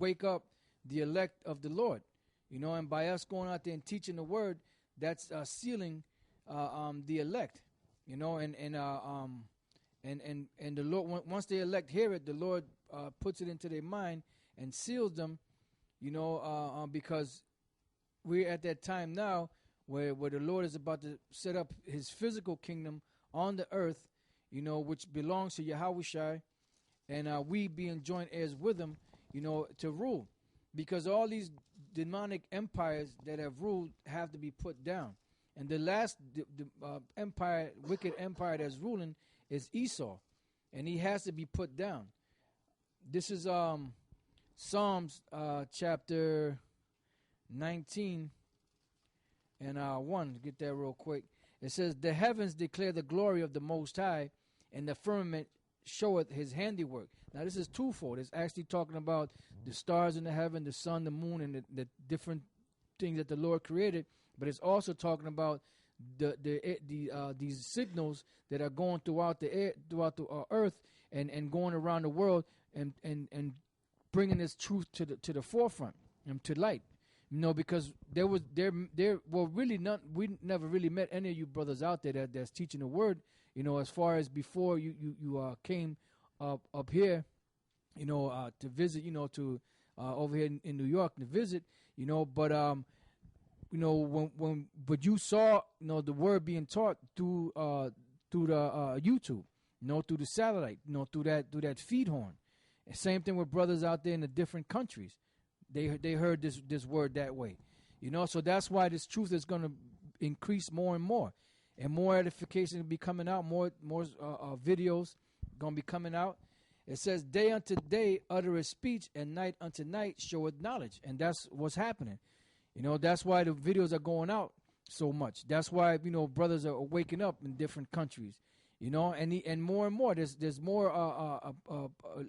wake up the elect of the Lord. You know, and by us going out there and teaching the word, that's sealing the elect. You know, and the Lord, once the elect hear it, the Lord puts it into their mind and seals them. You know, because we're at that time now where the Lord is about to set up his physical kingdom on the earth, you know, which belongs to Yahushua, and we being joint heirs with him, you know, to rule. Because all these demonic empires that have ruled have to be put down. And the last empire, wicked empire that's ruling is Esau. And he has to be put down. This is Psalms chapter 19 and 1. Get that real quick. It says, the heavens declare the glory of the Most High, and the firmament showeth his handiwork. Now, this is twofold. It's actually talking about the stars in the heaven, the sun, the moon, and the different things that the Lord created. But it's also talking about these signals that are going throughout the air, throughout the earth, and going around the world, and bringing this truth to the forefront and to light. You know, because there really not, we never really met any of you brothers out there that's teaching the word. You know, as far as before you came up here, you know, to visit, you know, to over here in New York to visit, you know, but you know, but you saw, you know, the word being taught through the YouTube, you know, through the satellite, you know, through that feed horn. And same thing with brothers out there in the different countries. They heard this word that way, you know. So that's why this truth is going to increase more and more edification will be coming out, more videos going to be coming out. It says, day unto day uttereth speech, and night unto night showeth knowledge. And that's what's happening. You know, that's why the videos are going out so much. That's why, you know, brothers are waking up in different countries, you know, and more, there's more,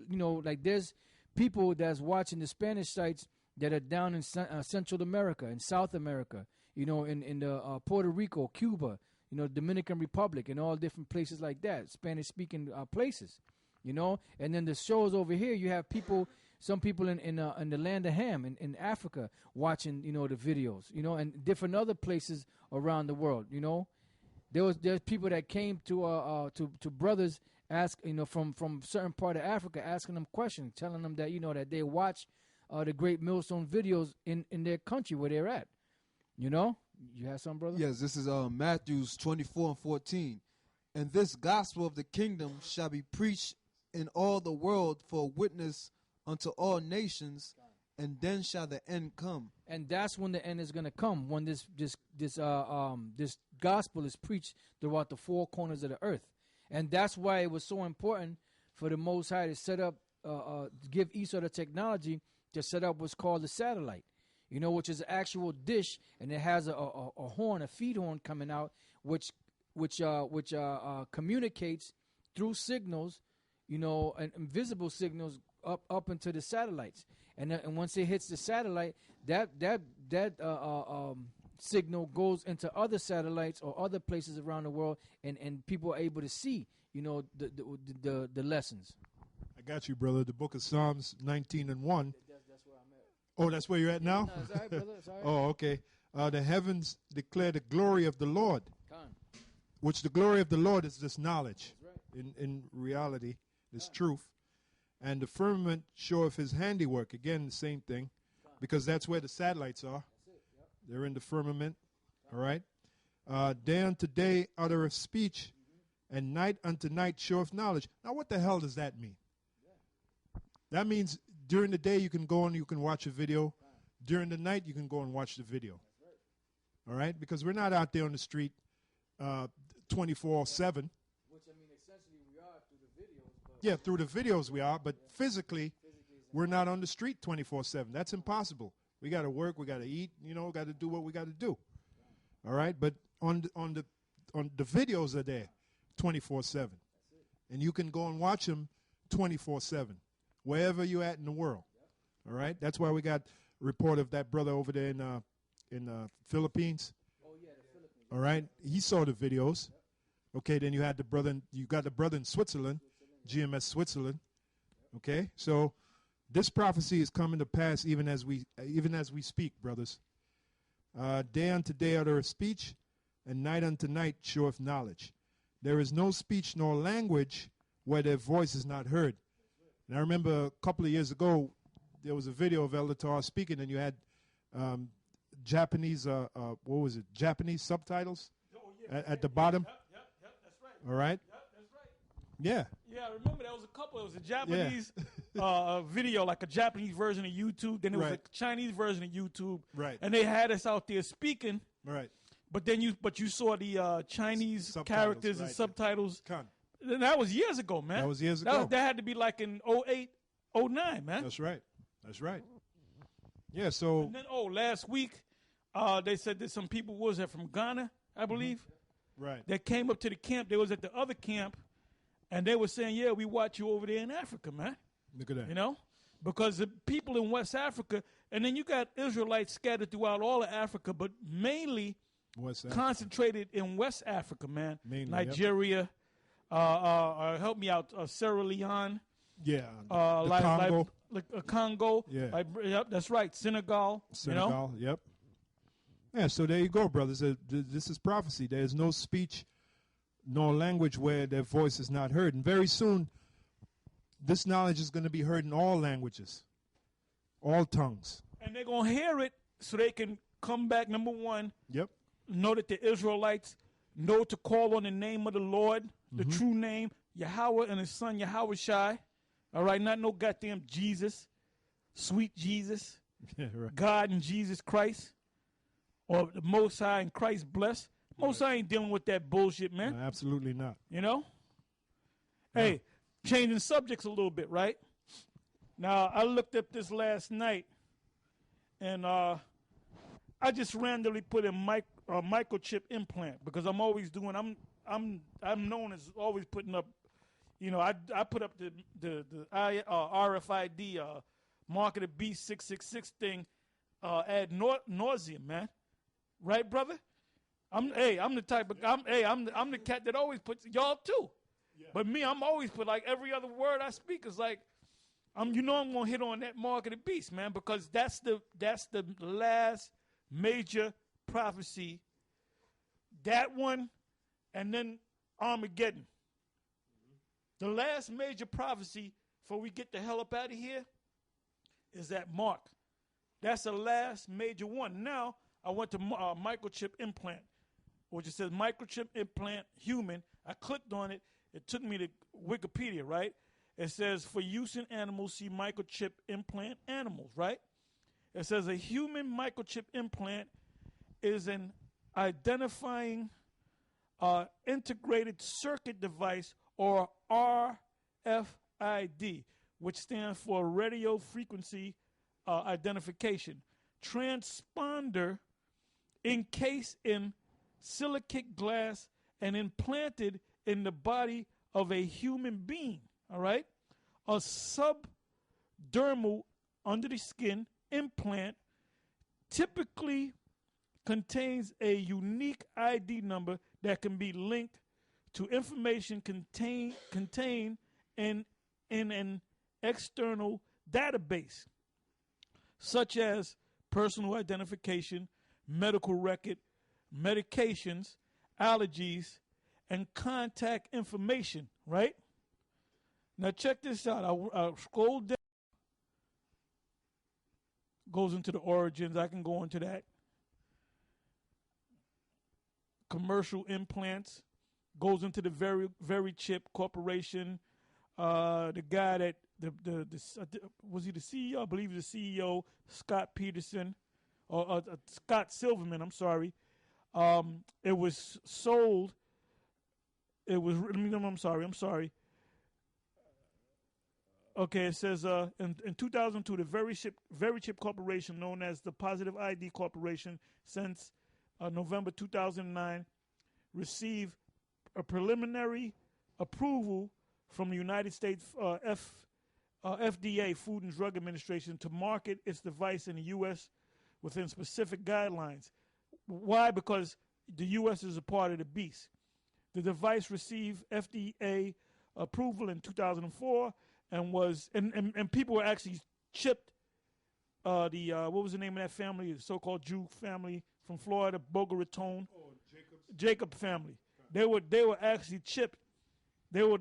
you know, like there's people that's watching the Spanish sites that are down in Central America and South America, you know, in Puerto Rico, Cuba, you know, Dominican Republic, and all different places like that, Spanish-speaking places, you know. And then the shows over here, you have people, some people in the land of Ham in Africa watching, you know, the videos, you know, and different other places around the world, you know. There's people that came to brothers, ask, you know, from certain part of Africa, asking them questions, telling them that, you know, that they watch the Great Millstone videos in their country where they're at, you know. You have some, brother? Yes, this is Matthews 24:14. And this gospel of the kingdom shall be preached in all the world for a witness unto all nations, and then shall the end come. And that's when the end is going to come, when this gospel is preached throughout the four corners of the earth. And that's why it was so important for the Most High to set up, give Esau the technology to set up what's called the satellite, you know, which is an actual dish, and it has a horn, a feed horn coming out, which communicates through signals, you know, and invisible signals up into the satellites. And once it hits the satellite, that signal goes into other satellites or other places around the world, and people are able to see, you know, the lessons. I got you, brother. The book of Psalms 19 and 1. That's where I'm at. Oh, that's where you're at now? No, it's all right, brother. It's all right. Oh, okay. The heavens declare the glory of the Lord, which the glory of the Lord is this knowledge. That's right. In reality, this truth. And the firmament showeth his handiwork. Again, the same thing, because that's where the satellites are. That's it. Yep. They're in the firmament. All right. Day unto day uttereth speech, and night unto night showeth knowledge. Now, what the hell does that mean? That means during the day you can go and you can watch a video. During the night you can go and watch the video. All right? Because we're not out there on the street 24/7. Which, I mean, essentially we are through the videos. But Yeah, through the videos we are, but physically we're not on the street 24/7. That's impossible. We got to work, we got to eat, you know, got to do what we got to do. All right? But on the videos are there 24/7. And you can go and watch them 24/7. Wherever you're at in the world, all right? That's why we got a report of that brother over there in Philippines. Oh yeah, the Philippines. All right, he saw the videos. Okay, then you got the brother in Switzerland, GMS Switzerland. Okay, so This prophecy is coming to pass even as we speak, brothers. Day unto day uttereth speech, and night unto night showeth knowledge. There is no speech nor language where their voice is not heard. And I remember a couple of years ago, there was a video of Elder Torah speaking, and you had Japanese, Japanese subtitles at the bottom. Yep, that's right. All right? Yep, that's right. Yeah. Yeah, I remember there was a couple. It was a Japanese video, like a Japanese version of YouTube. Then there was a Chinese version of YouTube. Right. And they had us out there speaking. Right. But then you saw the Chinese Subtitles, characters and subtitles. Con. And that was years ago, man. That was years ago. That had to be like in 08, 09, man. That's right. That's right. Yeah, so. And then, last week, they said that some people from Ghana, I believe. Right. That came up to the camp. They was at the other camp. And they were saying, yeah, we watch you over there in Africa, man. Look at that. You know? Because the people in West Africa, and then you got Israelites scattered throughout all of Africa, but mainly concentrated in West Africa, man. Mainly, Nigeria, help me out, Sierra Leone. Yeah. Congo. Congo. Yeah. Yep, that's right. Senegal. You know? Yep. Yeah, so there you go, brothers. This is prophecy. There is no speech nor language where their voice is not heard. And very soon, this knowledge is going to be heard in all languages, all tongues. And they're going to hear it so they can come back, number one. Yep. Know that the Israelites know to call on the name of the Lord, the true name, Yahweh and his son Yahweh Shai. All right, not no goddamn Jesus, sweet Jesus, Yeah, right. God and Jesus Christ, or the Most High and Christ bless. Most High ain't dealing with that bullshit, man. No, absolutely not. You know? Hey, changing subjects a little bit, right? Now, I looked up this last night, and I just randomly put in microchip implant because I'm always doing. I'm known as always putting up. You know, I put up the RFID Mark of the Beast 666 thing ad nauseum, man. Right, brother? I'm the type of I'm the cat that always puts y'all too. Yeah. But me, I'm always put like every other word I speak is like I'm gonna hit on that Mark of the Beast, man, because that's the last major prophecy. That one, and then Armageddon. The last major prophecy before we get the hell up out of here is that Mark. That's the last major one. Now I went to microchip implant, which it says microchip implant human. I clicked on it. It took me to Wikipedia, right? It says for use in animals, see microchip implant animals, right? It says a human microchip implant is an identifying integrated circuit device, or RFID, which stands for radio frequency identification. Transponder encased in silicate glass and implanted in the body of a human being, all right? A subdermal, under the skin, implant typically contains a unique ID number that can be linked to information contained in an external database, such as personal identification, medical record, medications, allergies, and contact information, right? Now check this out. I'll scroll down. Goes into the origins. I can go into that. Commercial implants. Goes into the very chip corporation. The guy that was he the CEO? I believe the CEO, Scott Peterson, or Scott Silverman. I'm sorry. It was sold. It was. I'm sorry. Okay, it says in 2002, the Very Chip Corporation, known as the Positive ID Corporation, since November 2009, received a preliminary approval from the United States FDA, Food and Drug Administration, to market its device in the U.S. within specific guidelines. Why? Because the U.S. is a part of the beast. The device received FDA approval in 2004 and people were actually chipped what was the name of that family? The so-called Jew family from Florida, Boca Raton. Oh, Jacob family. They were actually chipped. They were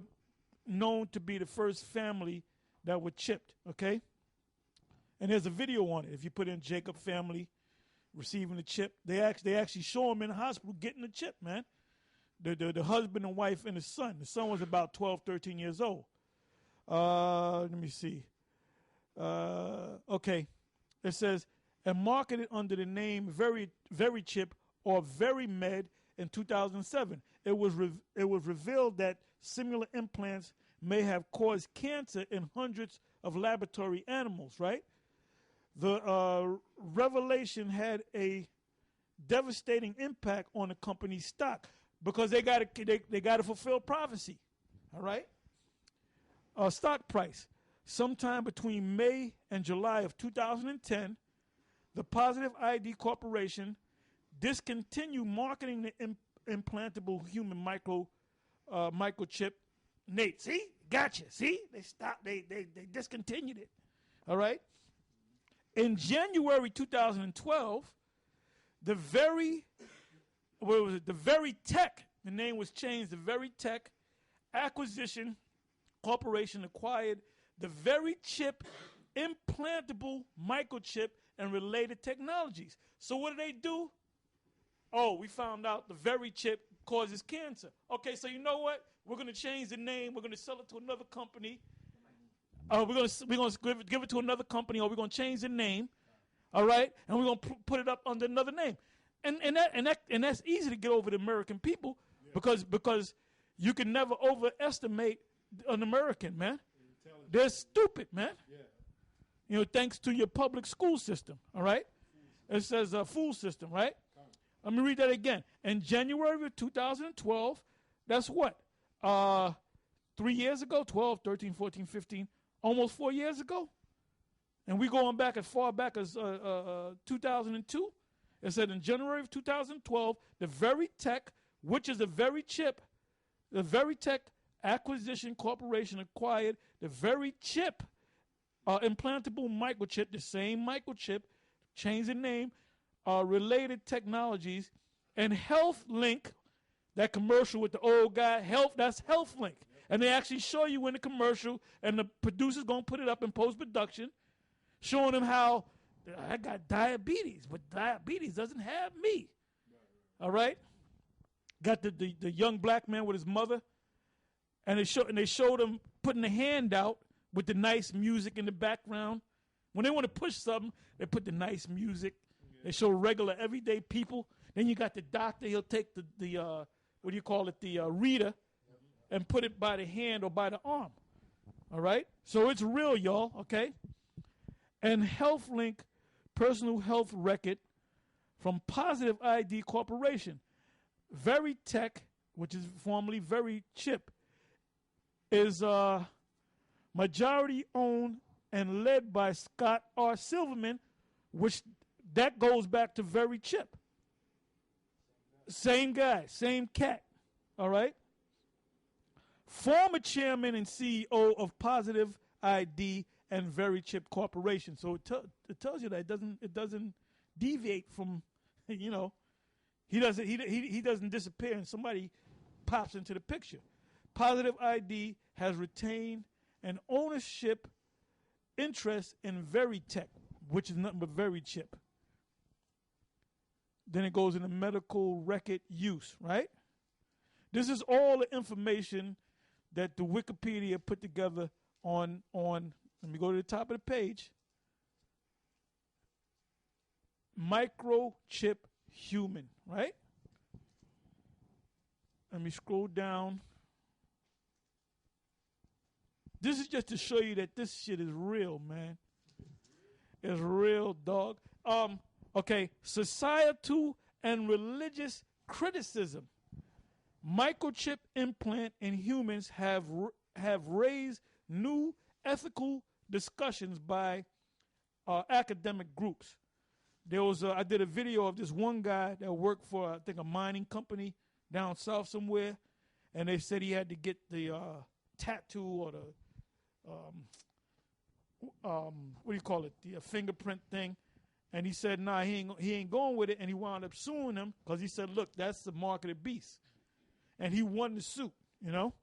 known to be the first family that were chipped. Okay, and there's a video on it. If you put in Jacob family receiving the chip, they actually show them in the hospital getting the chip. Man, the husband and wife and the son. The son was about 12, 13 years old. Let me see. Okay, it says and marketed under the name Very Chip or Very Med in 2007. It was revealed that similar implants may have caused cancer in hundreds of laboratory animals, right? The revelation had a devastating impact on the company's stock because they got to fulfill prophecy, all right? Stock price. Sometime between May and July of 2010, the Positive ID Corporation discontinued marketing the implantable human microchip. Nate, see? Gotcha. See? They stopped. They discontinued it. All right? In January 2012, the Very Tech, the name was changed, the Very Tech Acquisition Corporation acquired the Very Chip implantable microchip and related technologies. So what do? Oh, we found out the Very Chip causes cancer. Okay, so you know what? We're going to change the name. We're going to sell it to another company. We're going to give it to another company, or we're going to change the name. All right, and we're going to put it up under another name. And that's easy to get over the American people because you can never overestimate an American, man. They're stupid, man. Yeah. You know, thanks to your public school system, all right? It says a fool system, right? Let me read that again. In January of 2012, that's what? 3 years ago, 12, 13, 14, 15, almost 4 years ago? And we going back as far back as 2002. It said in January of 2012, the Very Tech, which is the Very Chip, the Very Tech Acquisition Corporation acquired the Very Chip implantable microchip, the same microchip, changed the name, related technologies, and HealthLink, that commercial with the old guy, that's HealthLink. And they actually show you in the commercial, and the producer's going to put it up in post-production, showing them how I got diabetes, but diabetes doesn't have me. All right? Got the young black man with his mother, and they showed him putting the hand out with the nice music in the background. When they want to push something, they put the nice music. Yeah. They show regular, everyday people. Then you got the doctor. He'll take the what do you call it, the reader, and put it by the hand or by the arm. All right? So it's real, y'all, okay? And HealthLink personal health record from Positive ID Corporation. Very Tech, which is formerly Very Chip, is majority owned and led by Scott R. Silverman, which that goes back to Very Chip. Same guy, same cat, all right? Former chairman and CEO of Positive ID and Very Chip Corporation. So it tells you that it doesn't deviate from, you know, he doesn't disappear and somebody pops into the picture. Positive ID has retained an ownership interest in Very Tech, which is nothing but Very Chip. Then it goes into medical record use, right? This is all the information that the Wikipedia put together on let me go to the top of the page. Microchip human, right? Let me scroll down. This is just to show you that this shit is real, man. It's real, dog. Okay, societal and religious criticism. Microchip implant in humans have raised new ethical discussions by academic groups. There was I did a video of this one guy that worked for I think a mining company down south somewhere, and they said he had to get the tattoo or the what do you call it, the fingerprint thing. And he said, nah, he ain't going with it. And he wound up suing him because he said, look, that's the mark of the beast. And he won the suit, you know.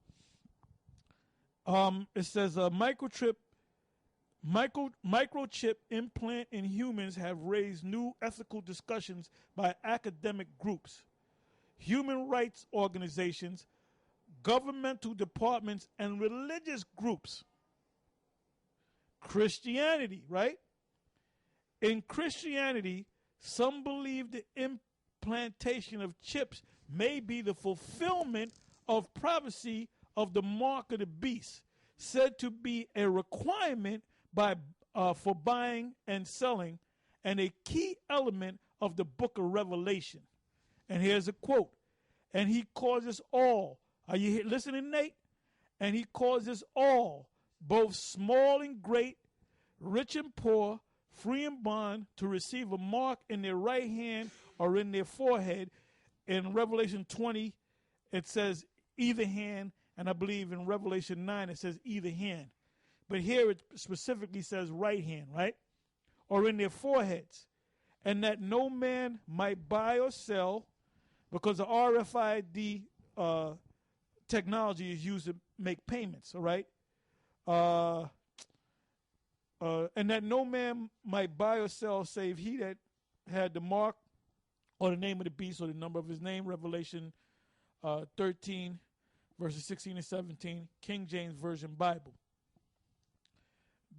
It says microchip implant in humans have raised new ethical discussions by academic groups, human rights organizations, governmental departments, and religious groups. Christianity, right? In Christianity, some believe the implantation of chips may be the fulfillment of prophecy of the mark of the beast, said to be a requirement for buying and selling, and a key element of the book of Revelation. And here's a quote. And he causes all, are you listening, Nate? And he causes all, both small and great, rich and poor, free and bond, to receive a mark in their right hand or in their forehead. In Revelation 20, it says either hand, and I believe in Revelation 9 it says either hand. But here it specifically says right hand, right? Or in their foreheads. And that no man might buy or sell, because the RFID technology is used to make payments, all right? And that no man might buy or sell save he that had the mark or the name of the beast or the number of his name. Revelation 13, verses 16 and 17, King James Version Bible.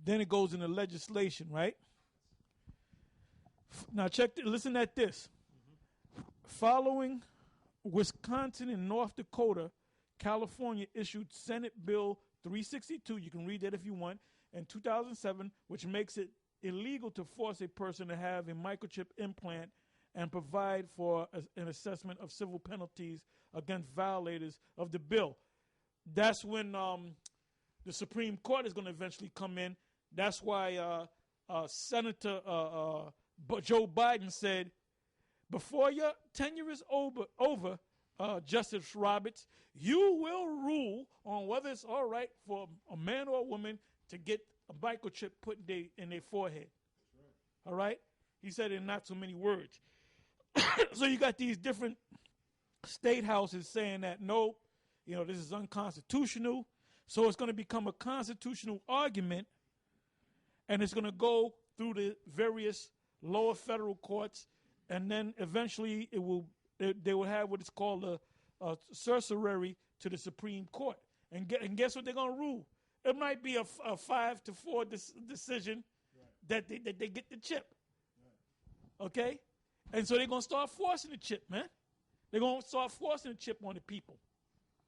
Then it goes into legislation, right? Now listen at this. Following Wisconsin and North Dakota, California issued Senate Bill 362, you can read that if you want, in 2007, which makes it illegal to force a person to have a microchip implant and provide for an assessment of civil penalties against violators of the bill. That's when the Supreme Court is going to eventually come in. That's why Senator Joe Biden said, before your tenure is over, Justice Roberts, you will rule on whether it's all right for a man or a woman to get a microchip put in their forehead. Right. All right? He said it in not so many words. So you got these different state houses saying that, no, this is unconstitutional. So it's going to become a constitutional argument, and it's going to go through the various lower federal courts, and then eventually they will have what is called a certiorari to the Supreme Court. And guess what they're going to rule? It might be a 5-4 decision, right, that they get the chip. Right. Okay? And so they're going to start forcing the chip, man. They're going to start forcing the chip on the people.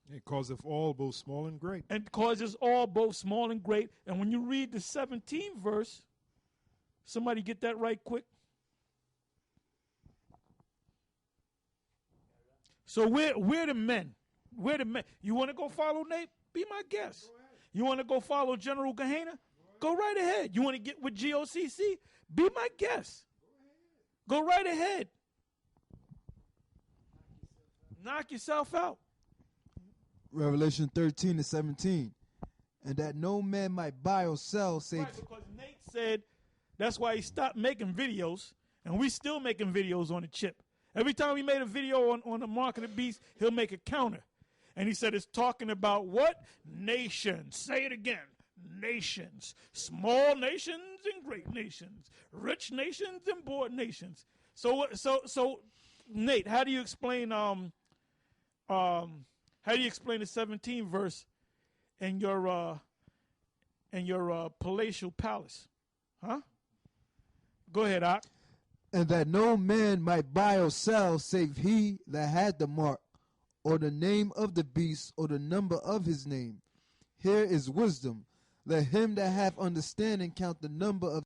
It causes all, both small and great. And causes all, both small and great. And when you read the 17th verse, somebody get that right quick. So we're the men. We're the men. You want to go follow Nate? Be my guest. You want to go follow General Gehenna? Go right ahead. You want to get with GOCC? Be my guest. Go right ahead. Knock yourself out. Revelation 13 to 17. And that no man might buy or sell save... Right, because Nate said that's why he stopped making videos, and we still making videos on the chip. Every time he made a video on the mark of the beast, he'll make a counter. And he said it's talking about what? Nations. Say it again. Nations. Small nations and great nations. Rich nations and poor nations. So Nate, how do you explain the 17th verse in your palatial palace? Huh? Go ahead, Ak. And that no man might buy or sell save he that had the mark, or the name of the beast, or the number of his name. Here is wisdom. Let him that hath understanding count the number of